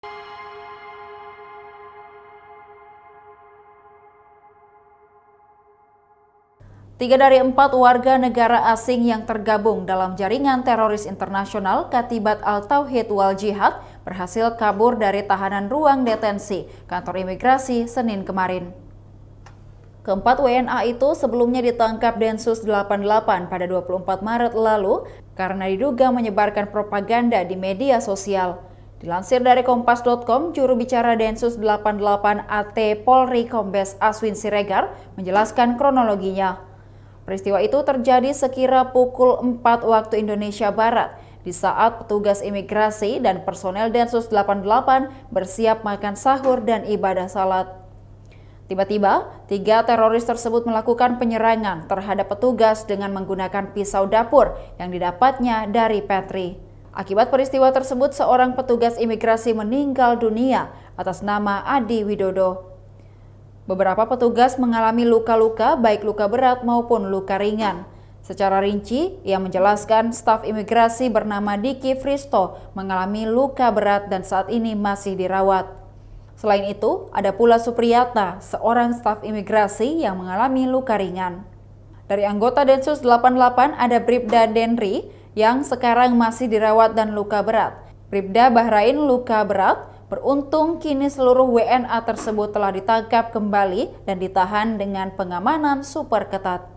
3 dari 4 warga negara asing yang tergabung dalam jaringan teroris internasional Katibat Al-Tauhid wal Jihad berhasil kabur dari tahanan ruang detensi kantor imigrasi Senin kemarin. Keempat WNA itu sebelumnya ditangkap Densus 88 pada 24 Maret lalu karena diduga menyebarkan propaganda di media sosial. Dilansir dari Kompas.com, juru bicara Densus 88 AT Polri Kombes Aswin Siregar menjelaskan kronologinya. Peristiwa itu terjadi sekira pukul 4 waktu Indonesia Barat, di saat petugas imigrasi dan personel Densus 88 bersiap makan sahur dan ibadah salat. Tiba-tiba, 3 teroris tersebut melakukan penyerangan terhadap petugas dengan menggunakan pisau dapur yang didapatnya dari pantry. Akibat peristiwa tersebut, seorang petugas imigrasi meninggal dunia atas nama Adi Widodo. Beberapa petugas mengalami luka-luka, baik luka berat maupun luka ringan. Secara rinci, ia menjelaskan staf imigrasi bernama Diki Fristo mengalami luka berat dan saat ini masih dirawat. Selain itu, ada pula Supriyatna, seorang staf imigrasi yang mengalami luka ringan. Dari anggota Densus 88 ada Bribda Denri yang sekarang masih dirawat dan luka berat. Bribda Bahrain luka berat. Beruntung kini seluruh WNA tersebut telah ditangkap kembali dan ditahan dengan pengamanan super ketat.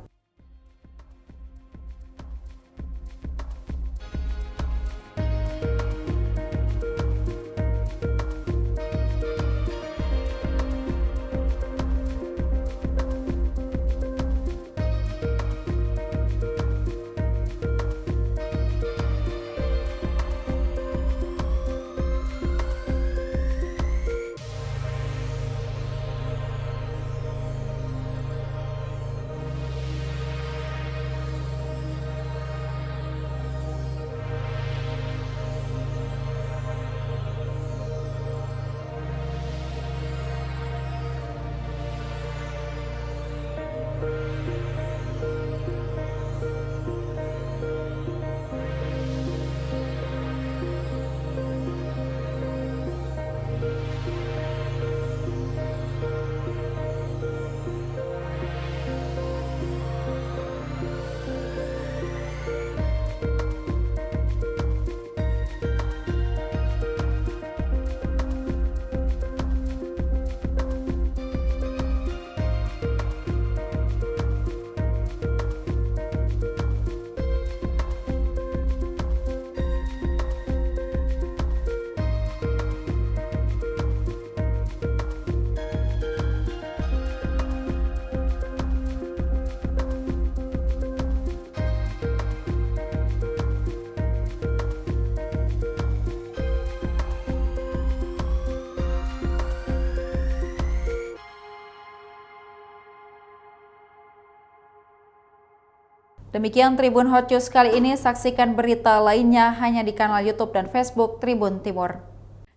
Demikian Tribun Hot News kali ini, saksikan berita lainnya hanya di kanal YouTube dan Facebook Tribun Timur.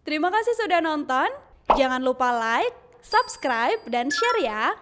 Terima kasih sudah nonton, jangan lupa like, subscribe, dan share ya!